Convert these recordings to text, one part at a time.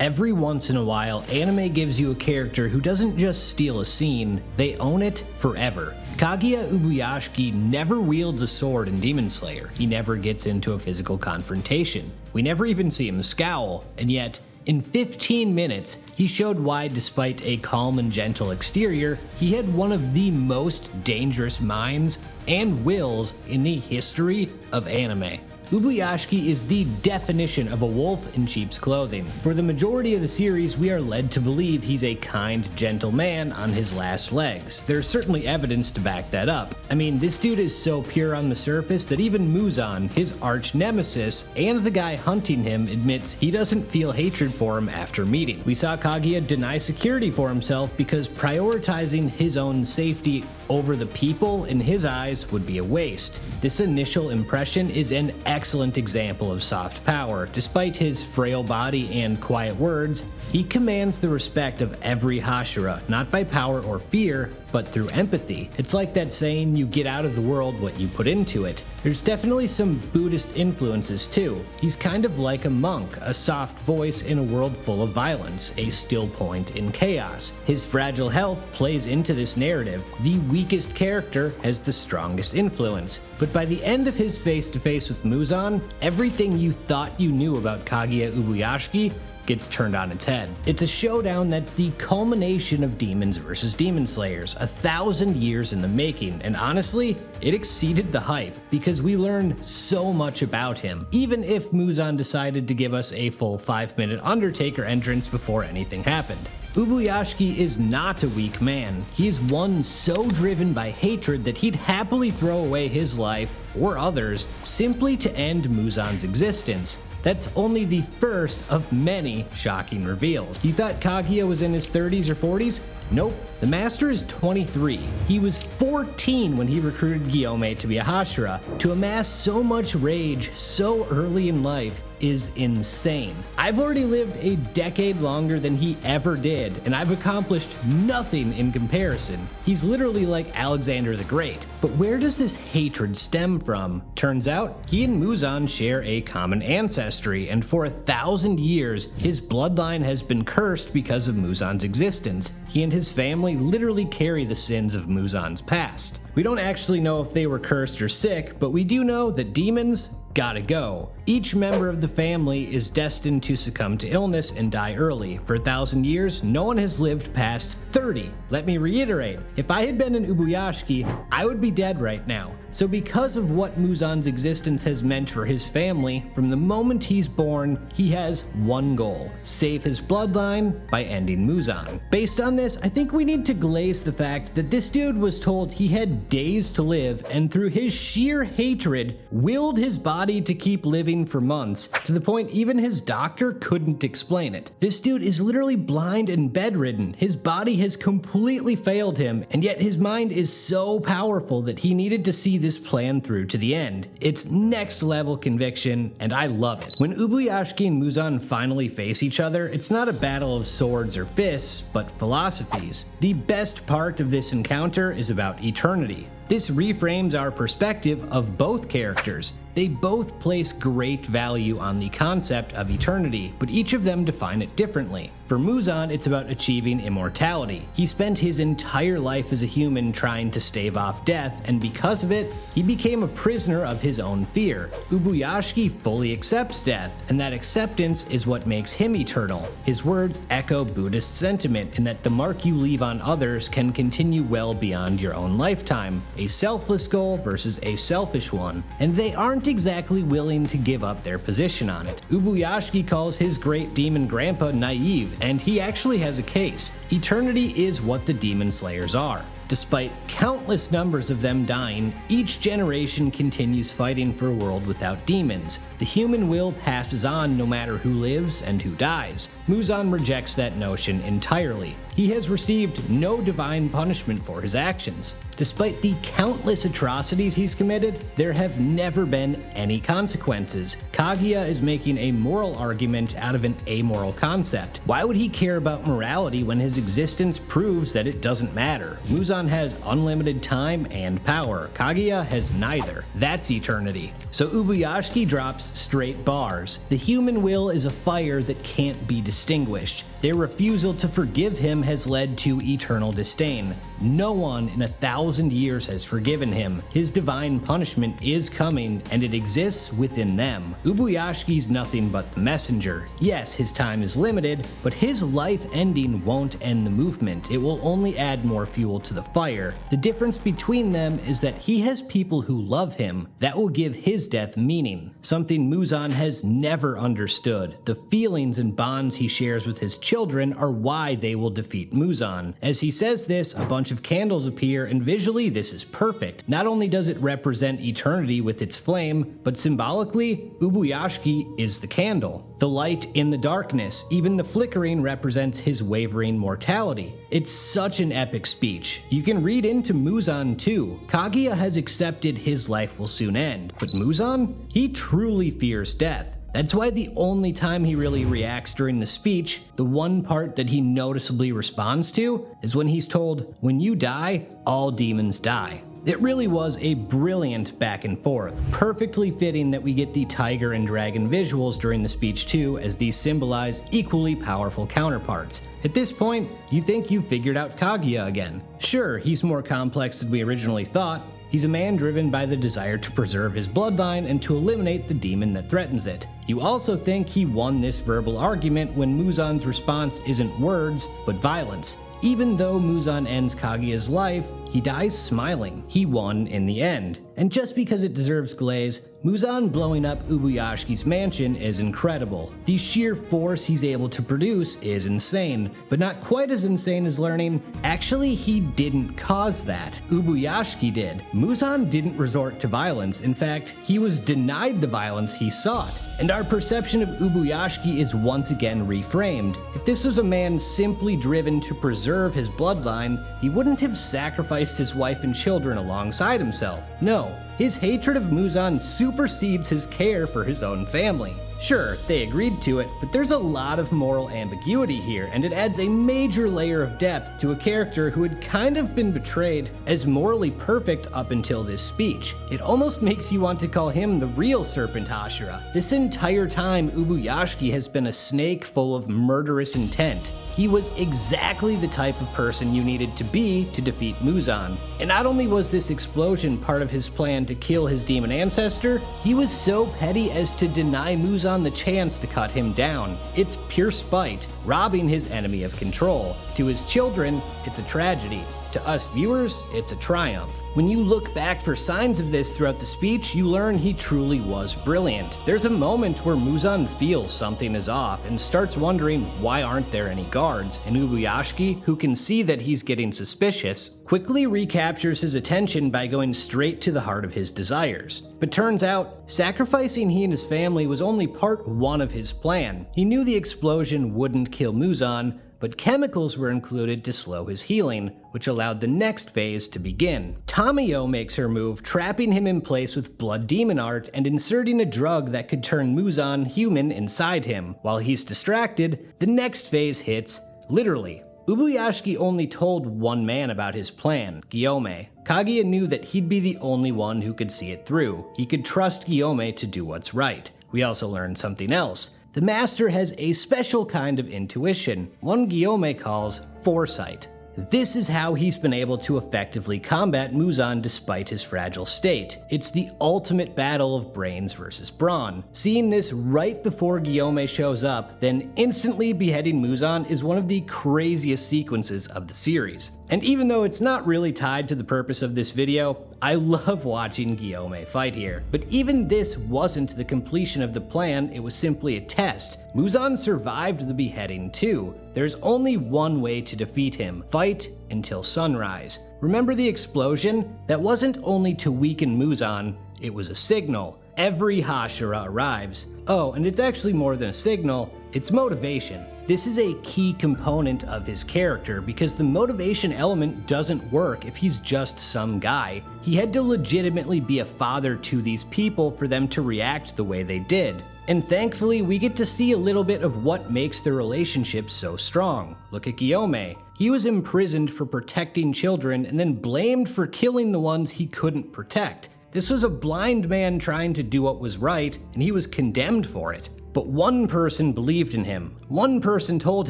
Every once in a while, anime gives you a character who doesn't just steal a scene, they own it forever. Kaguya Ubuyashiki never wields a sword in Demon Slayer. He never gets into a physical confrontation. We never even see him scowl, and yet, in 15 minutes, he showed why, despite a calm and gentle exterior, he had one of the most dangerous minds and wills in the history of anime. Ubuyashiki is the definition of a wolf in sheep's clothing. For the majority of the series, we are led to believe he's a kind, gentle man on his last legs. There's certainly evidence to back that up. I mean, this dude is so pure on the surface that even Muzan, his arch nemesis, and the guy hunting him admits he doesn't feel hatred for him after meeting. We saw Kaguya deny security for himself because prioritizing his own safety over the people in his eyes would be a waste. This initial impression is an excellent example of soft power. Despite his frail body and quiet words, he commands the respect of every Hashira, not by power or fear, but through empathy. It's like that saying, you get out of the world what you put into it. There's definitely some Buddhist influences too. He's kind of like a monk, a soft voice in a world full of violence, a still point in chaos. His fragile health plays into this narrative. The weakest character has the strongest influence. But by the end of his face-to-face with Muzan, everything you thought you knew about Kaguya Ubuyashiki gets turned on its head. It's a showdown that's the culmination of demons versus demon slayers, 1,000 years in the making, and honestly, it exceeded the hype because we learned so much about him, even if Muzan decided to give us a full 5-minute Undertaker entrance before anything happened. Ubuyashiki is not a weak man. He is one so driven by hatred that he'd happily throw away his life, or others, simply to end Muzan's existence. That's only the first of many shocking reveals. You thought Kaguya was in his 30s or 40s? Nope, the Master is 23. He was 14 when he recruited Gyome to be a Hashira. To amass so much rage so early in life is insane. I've already lived a decade longer than he ever did, and I've accomplished nothing in comparison. He's literally like Alexander the Great. But where does this hatred stem from? Turns out, he and Muzan share a common ancestry, and for 1,000 years, his bloodline has been cursed because of Muzan's existence. He and his family literally carry the sins of Muzan's past. We don't actually know if they were cursed or sick, but we do know that demons gotta go. Each member of the family is destined to succumb to illness and die early. For 1,000 years, no one has lived past 30. Let me reiterate, if I had been an Ubuyashiki, I would be dead right now. So because of what Muzan's existence has meant for his family, from the moment he's born, he has one goal: save his bloodline by ending Muzan. Based on this, I think we need to glaze the fact that this dude was told he had days to live, and through his sheer hatred, willed his body to keep living for months, to the point even his doctor couldn't explain it. This dude is literally blind and bedridden. His body has completely failed him, and yet his mind is so powerful that he needed to see this plan through to the end. It's next level conviction, and I love it. When Ubuyashiki and Muzan finally face each other, it's not a battle of swords or fists, but philosophies. The best part of this encounter is about eternity. This reframes our perspective of both characters. They both place great value on the concept of eternity, but each of them define it differently. For Muzan, it's about achieving immortality. He spent his entire life as a human trying to stave off death, and because of it, he became a prisoner of his own fear. Ubuyashiki fully accepts death, and that acceptance is what makes him eternal. His words echo Buddhist sentiment in that the mark you leave on others can continue well beyond your own lifetime. A selfless goal versus a selfish one, and they aren't exactly willing to give up their position on it. Ubuyashiki calls his great demon grandpa naive, and he actually has a case. Eternity is what the demon slayers are. Despite countless numbers of them dying, each generation continues fighting for a world without demons. The human will passes on no matter who lives and who dies. Muzan rejects that notion entirely. He has received no divine punishment for his actions. Despite the countless atrocities he's committed, there have never been any consequences. Kaguya is making a moral argument out of an amoral concept. Why would he care about morality when his existence proves that it doesn't matter? Muzan Muzan has unlimited time and power. Kaguya has neither. That's eternity. So Ubuyashiki drops straight bars. The human will is a fire that can't be distinguished. Their refusal to forgive him has led to eternal disdain. No one in 1,000 years has forgiven him. His divine punishment is coming, and it exists within them. Ubuyashiki's nothing but the messenger. Yes, his time is limited, but his life ending won't end the movement. It will only add more fuel to the fire. The difference between them is that he has people who love him. That will give his death meaning, something Muzan has never understood. The feelings and bonds he shares with his children are why they will defeat Muzan. As he says this, a bunch of candles appear, and visually this is perfect. Not only does it represent eternity with its flame, but symbolically, Ubuyashiki is the candle. The light in the darkness, even the flickering represents his wavering mortality. It's such an epic speech. You can read into Muzan too. Kaguya has accepted his life will soon end, but Muzan? He truly fears death. That's why the only time he really reacts during the speech, the one part that he noticeably responds to, is when he's told, "When you die, all demons die." It really was a brilliant back and forth. Perfectly fitting that we get the tiger and dragon visuals during the speech too, as these symbolize equally powerful counterparts. At this point, you think you've figured out Kaguya again. Sure, he's more complex than we originally thought. He's a man driven by the desire to preserve his bloodline and to eliminate the demon that threatens it. You also think he won this verbal argument when Muzan's response isn't words, but violence. Even though Muzan ends Kaguya's life, he dies smiling. He won in the end. And just because it deserves glaze, Muzan blowing up Ubuyashiki's mansion is incredible. The sheer force he's able to produce is insane, but not quite as insane as learning, actually he didn't cause that. Ubuyashiki did. Muzan didn't resort to violence. In fact, he was denied the violence he sought. And our perception of Ubuyashiki is once again reframed. If this was a man simply driven to preserve his bloodline, he wouldn't have sacrificed his wife and children alongside himself. No, his hatred of Muzan supersedes his care for his own family. Sure, they agreed to it, but there's a lot of moral ambiguity here, and it adds a major layer of depth to a character who had kind of been betrayed as morally perfect up until this speech. It almost makes you want to call him the real Serpent Hashira. This entire time, Ubuyashiki has been a snake full of murderous intent. He was exactly the type of person you needed to be to defeat Muzan. And not only was this explosion part of his plan to kill his demon ancestor, he was so petty as to deny Muzan the chance to cut him down. It's pure spite, robbing his enemy of control. To his children, it's a tragedy. To us viewers, it's a triumph. When you look back for signs of this throughout the speech, you learn he truly was brilliant. There's a moment where Muzan feels something is off and starts wondering why aren't there any guards, and Ubuyashiki, who can see that he's getting suspicious, quickly recaptures his attention by going straight to the heart of his desires. But turns out, sacrificing he and his family was only part one of his plan. He knew the explosion wouldn't kill Muzan, but chemicals were included to slow his healing, which allowed the next phase to begin. Tamayo makes her move, trapping him in place with blood demon art and inserting a drug that could turn Muzan human inside him. While he's distracted, the next phase hits, literally. Ubuyashiki only told one man about his plan, Guillaume. Kaguya knew that he'd be the only one who could see it through. He could trust Guillaume to do what's right. We also learned something else. The master has a special kind of intuition, one Guillaume calls foresight. This is how he's been able to effectively combat Muzan despite his fragile state. It's the ultimate battle of brains versus brawn. Seeing this right before Guillaume shows up, then instantly beheading Muzan is one of the craziest sequences of the series. And even though it's not really tied to the purpose of this video, I love watching Guillaume fight here. But even this wasn't the completion of the plan, it was simply a test. Muzan survived the beheading too. There's only one way to defeat him: fight until sunrise. Remember the explosion? That wasn't only to weaken Muzan, it was a signal. Every Hashira arrives. Oh, and it's actually more than a signal, it's motivation. This is a key component of his character because the motivation element doesn't work if he's just some guy. He had to legitimately be a father to these people for them to react the way they did. And thankfully, we get to see a little bit of what makes their relationship so strong. Look at Guillaume. He was imprisoned for protecting children and then blamed for killing the ones he couldn't protect. This was a blind man trying to do what was right, and he was condemned for it. But one person believed in him. One person told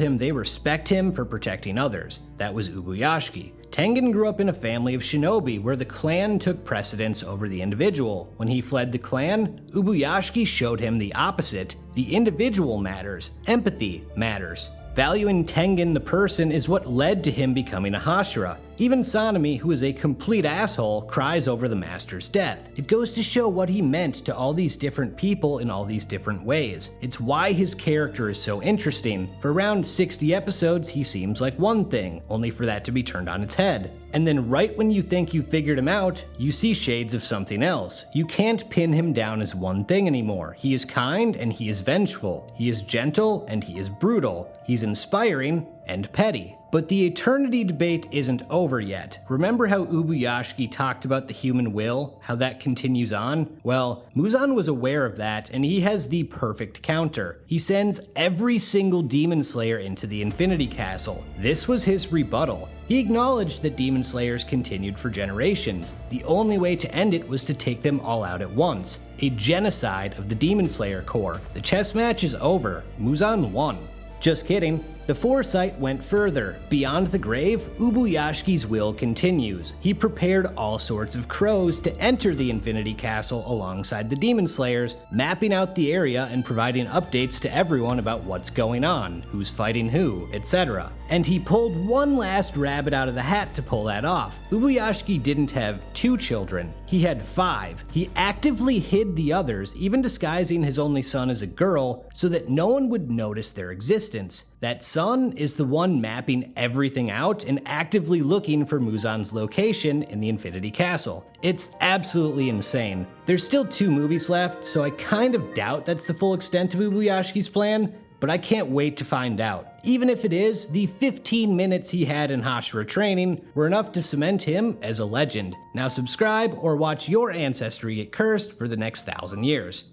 him they respect him for protecting others. That was Ubuyashiki. Tengen grew up in a family of shinobi where the clan took precedence over the individual. When he fled the clan, Ubuyashiki showed him the opposite. The individual matters. Empathy matters. Valuing Tengen the person is what led to him becoming a Hashira. Even Sanemi, who is a complete asshole, cries over the master's death. It goes to show what he meant to all these different people in all these different ways. It's why his character is so interesting. For around 60 episodes, he seems like one thing, only for that to be turned on its head. And then right when you think you figured him out, you see shades of something else. You can't pin him down as one thing anymore. He is kind and he is vengeful. He is gentle and he is brutal. He's inspiring and petty. But the eternity debate isn't over yet. Remember how Ubuyashiki talked about the human will, how that continues on? Well, Muzan was aware of that, and he has the perfect counter. He sends every single demon slayer into the Infinity Castle. This was his rebuttal. He acknowledged that demon slayers continued for generations. The only way to end it was to take them all out at once. A genocide of the demon slayer core. The chess match is over. Muzan won. Just kidding. The foresight went further. Beyond the grave, Ubuyashiki's will continues. He prepared all sorts of crows to enter the Infinity Castle alongside the Demon Slayers, mapping out the area and providing updates to everyone about what's going on, who's fighting who, etc. And he pulled one last rabbit out of the hat to pull that off. Ubuyashiki didn't have 2 children, he had 5. He actively hid the others, even disguising his only son as a girl, so that no one would notice their existence. That son is the one mapping everything out and actively looking for Muzan's location in the Infinity Castle. It's absolutely insane. There's still 2 movies left, so I kind of doubt that's the full extent of Ubuyashiki's plan, but I can't wait to find out. Even if it is, the 15 minutes he had in Hashira training were enough to cement him as a legend. Now subscribe or watch your ancestry get cursed for the next 1,000 years.